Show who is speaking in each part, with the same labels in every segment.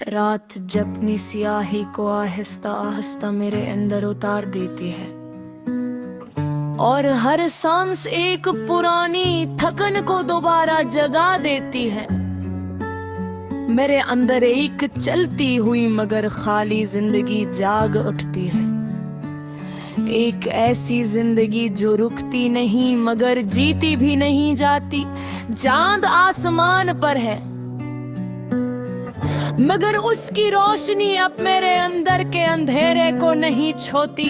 Speaker 1: रात जब अपनी सियाही को आहिस्ता आहिस्ता मेरे अंदर उतार देती है और हर सांस एक पुरानी थकन को दोबारा जगा देती है। मेरे अंदर एक चलती हुई मगर खाली जिंदगी जाग उठती है। एक ऐसी जिंदगी जो रुकती नहीं मगर जीती भी नहीं जाती। चांद आसमान पर है मगर उसकी रोशनी अब मेरे अंदर के अंधेरे को नहीं छोती।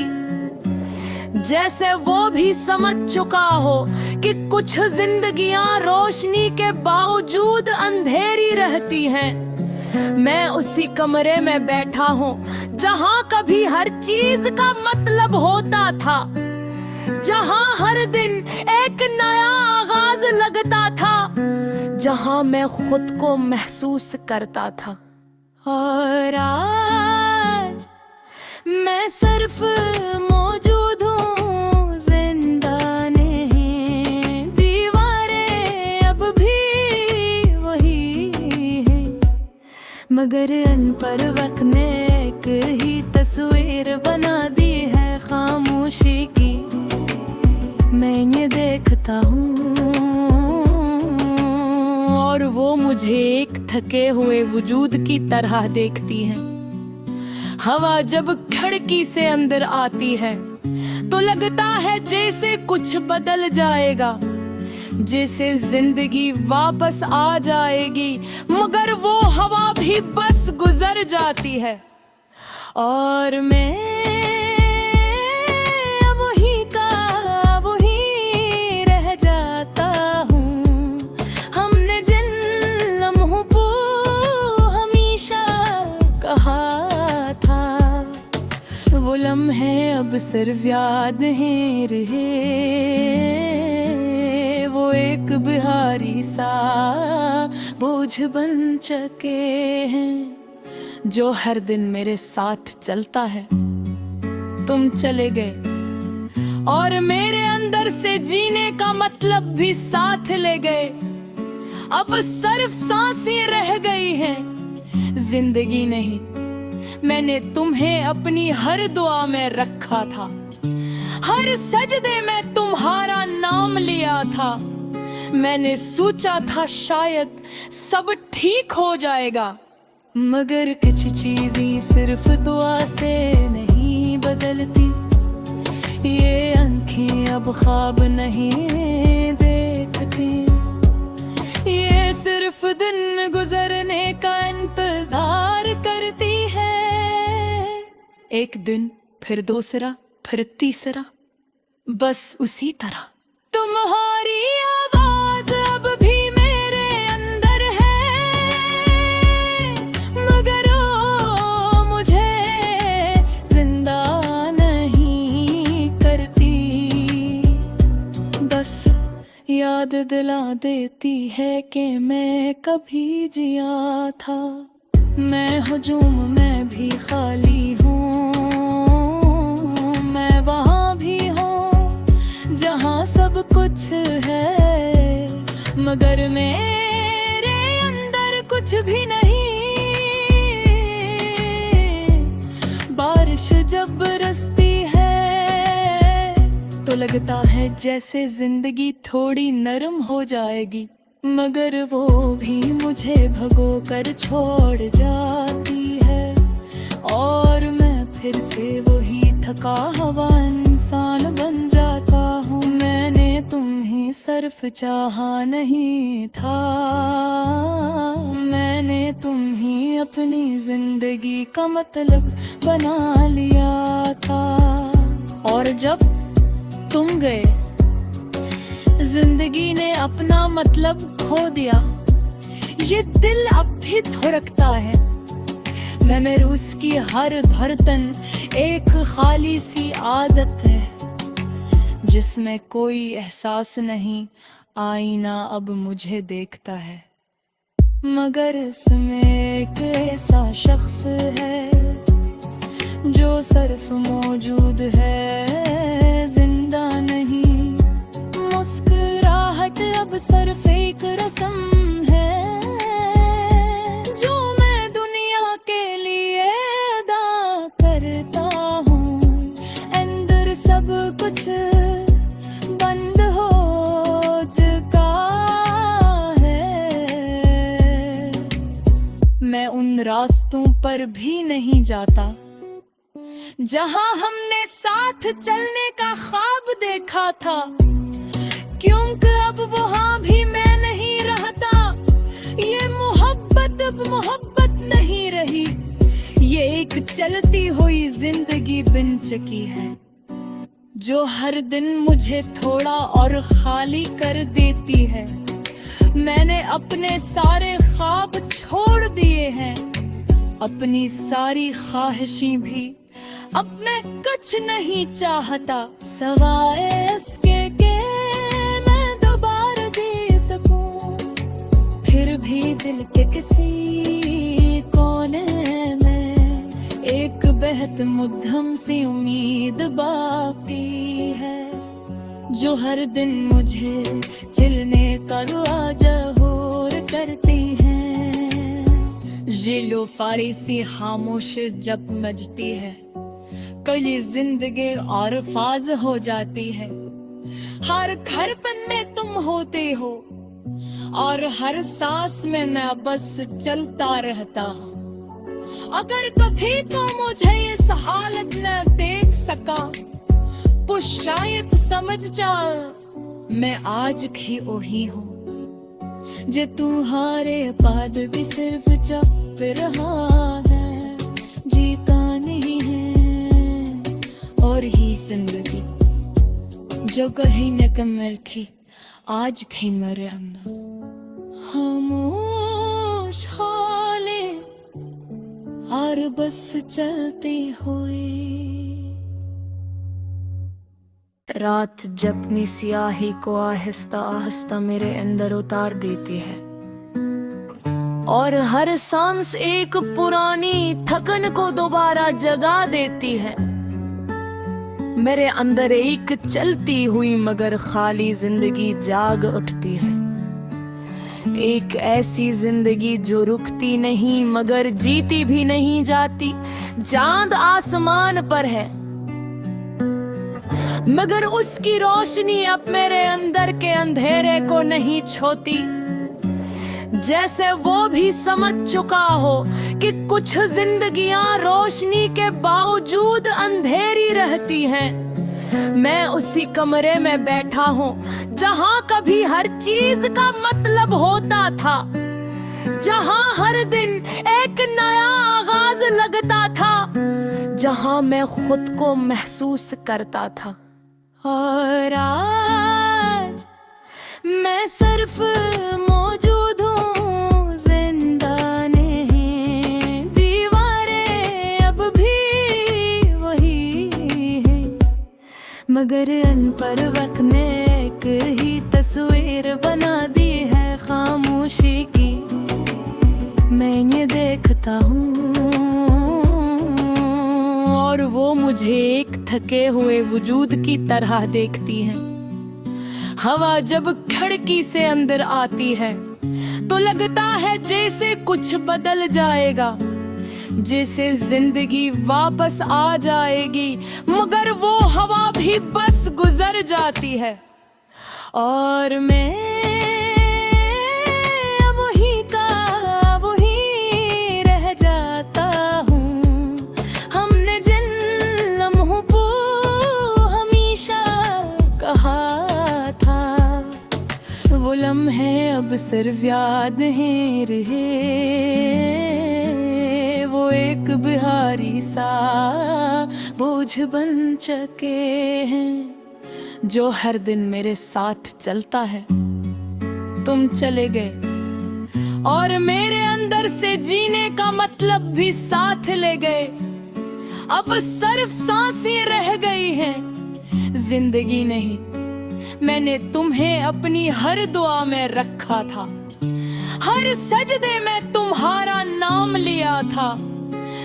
Speaker 1: जैसे वो भी समझ चुका हो कि कुछ जिंदगियां रोशनी के बावजूद अंधेरी रहती हैं। मैं उसी कमरे में बैठा हूँ जहाँ कभी हर चीज का मतलब होता था, जहाँ हर दिन एक नया आगाज लगता था, जहाँ मैं खुद को महसूस करता था। और आज मैं सिर्फ मौजूद हूँ, जिंदा नहीं। दीवारें अब भी वही है मगर इन पर वक्त ने एक ही तस्वीर बना दी है खामोशी की। मैं ये देखता हूँ और वो मुझे एक थके हुए वजूद की तरह देखती है। हवा जब खिड़की से अंदर आती है तो लगता है जैसे कुछ बदल जाएगा, जैसे जिंदगी वापस आ जाएगी, मगर वो हवा भी बस गुजर जाती है। और मैं वही का वही रह जाता हूँ। हमने जिन लम्हों को हमेशा कहा था, वो लम्हे अब सिर्फ याद ही रहे। वो एक बिहारी सा बोझ बन चुके हैं जो हर दिन मेरे साथ चलता है। तुम चले गए और मेरे अंदर से जीने का मतलब भी साथ ले गए। अब सिर्फ सांसें रह गई हैं, जिंदगी नहीं। मैंने तुम्हें अपनी हर दुआ में रखा था, हर सजदे में तुम्हारा नाम लिया था। मैंने सोचा था शायद सब ठीक हो जाएगा, मगर कुछ चीजें सिर्फ दुआ से नहीं बदलती। ये आंखें अब ख्वाब नहीं देखती, ये सिर्फ दिन गुजरने का इंतजार करती है। एक दिन फिर दूसरा फिर तीसरा, बस उसी तरह। तुम्हारी आवाज अब भी मेरे अंदर है मगर वो मुझे जिंदा नहीं करती। बस याद दिला देती है कि मैं कभी जिया था। मैं हुजूम में भी खाली हूँ, मैं वहाँ भी हूँ जहाँ सब कुछ है, मगर मेरे अंदर कुछ भी नहीं। बारिश जब बरसती है तो लगता है जैसे जिंदगी थोड़ी नरम हो जाएगी, मगर वो भी मुझे भगो कर छोड़ जाती है। और मैं फिर से वही थका हुआ इंसान बन जाता हूँ। मैंने तुम्हें सिर्फ चाहा नहीं था, मैंने तुम्हें अपनी जिंदगी का मतलब बना लिया था। और जब तुम गए, जिंदगी ने अपना मतलब खो दिया। ये दिल अब भी धड़कता है। मैं मेरे उसकी हर धड़कन एक खाली सी आदत है जिसमें कोई एहसास नहीं। आईना अब मुझे देखता है मगर इसमें एक ऐसा शख्स है जो सिर्फ मौजूद है, जिंदा नहीं। मुस्कुराहट अब सिर्फ एक रस्म है जो मैं दुनिया उन रास्तों पर भी नहीं जाता जहां हमने साथ चलने का ख्वाब देखा था, क्योंकि अब वहां भी मैं नहीं रहता। ये मोहब्बत अब मोहब्बत नहीं रही, ये एक चलती हुई जिंदगी बिन चकी है, जो हर दिन मुझे थोड़ा और खाली कर देती है। मैंने अपने सारे ख्वाब छोड़ दिए हैं, अपनी सारी ख्वाहिशें भी। अब मैं कुछ नहीं चाहता सवाए इसके के मैं दोबारा जी सकूं, फिर भी दिल के किसी कोने में एक बेहद मुद्दम सी उम्मीद बाकी है, जो हर दिन मुझे चिलने का ज़हूर करती है। ये लो फारिसी खामोश जब मजती है, कई जिंदगी और फाज हो जाती है। हर धड़कन में तुम होते हो और हर सांस में मैं बस चलता रहता हूँ। अगर कभी तो मुझे इस हालत न देख सका तो शायद समझ जा मैं आज भी वही हूँ, जे तुम्हारे बाद भी सिर्फ जप रहा है, जीता नहीं है। और ही जिंदगी जो कहीं न कमल थी आज भी मेरे अंदर खामोश हाले और बस चलते हुए। रात जब अपनी सियाही को आहिस्ता आहिस्ता मेरे अंदर उतार देती है और हर सांस एक पुरानी थकन को दोबारा जगा देती है। मेरे अंदर एक चलती हुई मगर खाली जिंदगी जाग उठती है, एक ऐसी जिंदगी जो रुकती नहीं मगर जीती भी नहीं जाती। चांद आसमान पर है मगर उसकी रोशनी अब मेरे अंदर के अंधेरे को नहीं छोती, जैसे वो भी समझ चुका हो कि कुछ जिंदगियां रोशनी के बावजूद अंधेरी रहती हैं। मैं उसी कमरे में बैठा हूँ जहाँ कभी हर चीज का मतलब होता था, जहाँ हर दिन एक नया आगाज लगता था, जहाँ मैं खुद को महसूस करता था। और आज मैं सिर्फ मौजूद हूँ, जिंदा नहीं। दीवारें अब भी वही है मगर अन पर वक्त ने एक ही तस्वीर बना दी है खामोशी की। मैं ये देखता हूँ और वो मुझे एक थके हुए वजूद की तरह देखती है। हवा जब खिड़की से अंदर आती है तो लगता है जैसे कुछ बदल जाएगा, जैसे जिंदगी वापस आ जाएगी, मगर वो हवा भी बस गुजर जाती है। और मैं वही का वही रह जाता हूँ। हमने जिन लम्हों को हमेशा कहा था, वो लम्हे अब सिर्फ याद ही रहे। वो एक बिहारी सा बोझ बन चुके हैं, जो हर दिन मेरे साथ चलता है। तुम चले गए और मेरे अंदर से जीने का मतलब भी साथ ले गए। अब सिर्फ सांसें रह गई हैं, जिंदगी नहीं। मैंने तुम्हें अपनी हर दुआ में रखा था, हर सजदे में तुम्हारा नाम लिया था।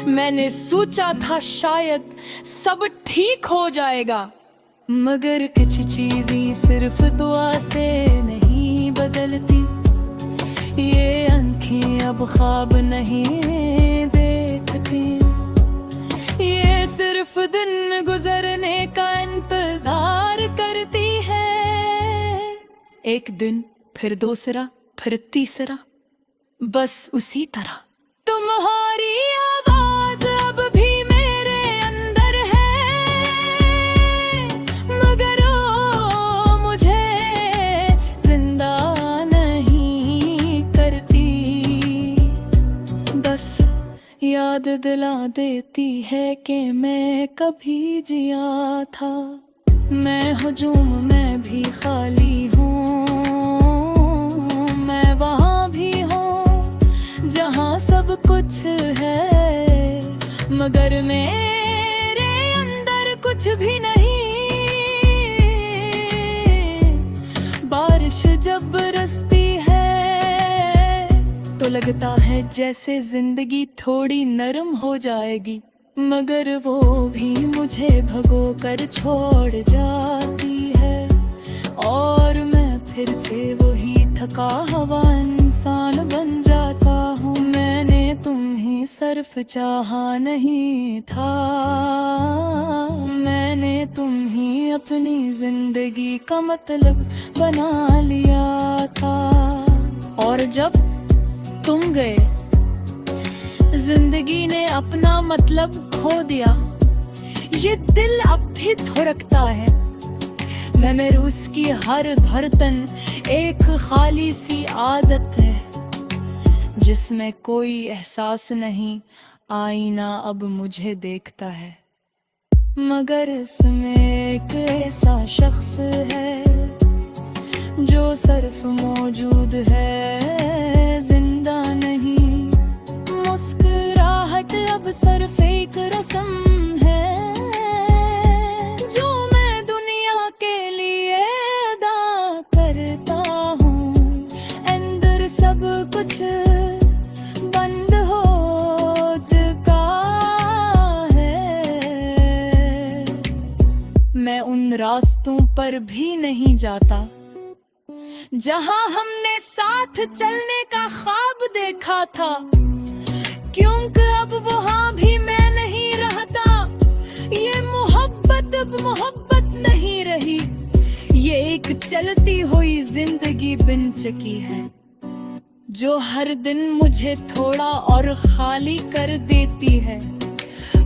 Speaker 1: मैंने सोचा था शायद सब ठीक हो जाएगा, मगर कुछ चीजें सिर्फ दुआ से नहीं बदलती। ये आंखें अब ख्वाब नहीं देखती, ये सिर्फ दिन गुजरने का इंतजार करती है। एक दिन फिर दूसरा फिर तीसरा, बस उसी तरह तुम्हारी आवाज अब भी मेरे अंदर है, मगर वो मुझे जिंदा नहीं करती। बस याद दिला देती है कि मैं कभी जिया था। मैं हुजूम में भी खाली हूँ, मैं वहाँ भी हूँ जहाँ सब कुछ है, मगर मेरे अंदर कुछ भी नहीं। बारिश जब बरसती है तो लगता है जैसे जिंदगी थोड़ी नरम हो जाएगी, मगर वो भी मुझे भगो कर छोड़ जाती है। और मैं फिर से वही थका हुआ इंसान बन जाता हूँ। मैंने तुम्हें सिर्फ चाहा नहीं था, मैंने तुम्हें अपनी जिंदगी का मतलब बना लिया था। और जब तुम गए, जिंदगी ने अपना मतलब खो दिया। ये दिल अब भी धड़कता है। मैं मेरूस की हर धड़कन एक खाली सी आदत है, जिसमें कोई एहसास नहीं। आईना अब मुझे देखता है, मगर इसमें एक ऐसा शख्स है जो सिर्फ मौजूद है, जिंदा नहीं। मुस्कुराहट अब सिर्फ एक रस्म है जो मैं दुनिया के लिए अदा करता हूँ। अंदर सब कुछ बंद हो चुका है। मैं उन रास्तों पर भी नहीं जाता जहाँ हमने साथ चलने का ख्वाब देखा था, क्योंकि अब वहाँ भी मैं नहीं रहता। ये मोहब्बत अब मोहब्बत नहीं रही, ये एक चलती हुई जिंदगी बन चुकी है, जो हर दिन मुझे थोड़ा और खाली कर देती है।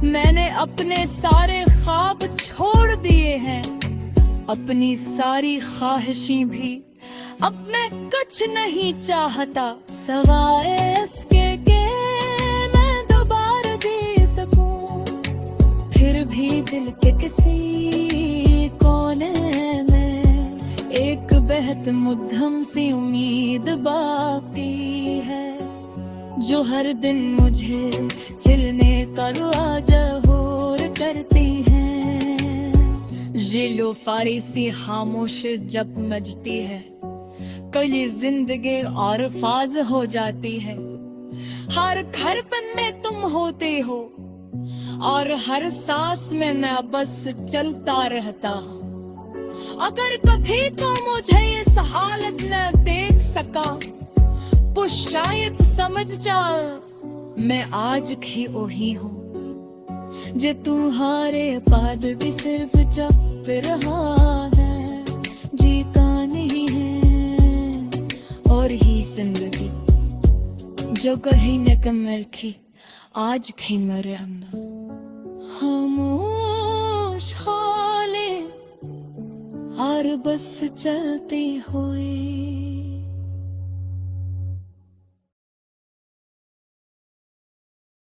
Speaker 1: मैंने अपने सारे ख्वाब छोड़ दिए हैं, अपनी सारी ख्वाहिशें भी। अब मैं कुछ नहीं चाहता सवाए इसके के मैं दोबारा जी सकूं। फिर भी दिल के किसी कोने में एक बेहद मुद्दम सी उम्मीद बाकी है, जो हर दिन मुझे चिलने का ज़हूर करती है। ये लो फारिसी खामोश जब मचती है, कई जिंदगी और फाज हो जाती है। हर धड़कन में तुम होते हो और हर सांस में मैं बस चलता रहता हूँ। अगर कभी तो मुझे इस हालत न देख सका तो शायद समझ जा मैं आज भी वही हूँ, जे तुम्हारे बाद भी सिर्फ जप रहा है, जीता नहीं है। और ही जिंदगी जो कहीं न कमल थी, आज भी मेरे अंदर खामोश हाले और बस चलते हुए।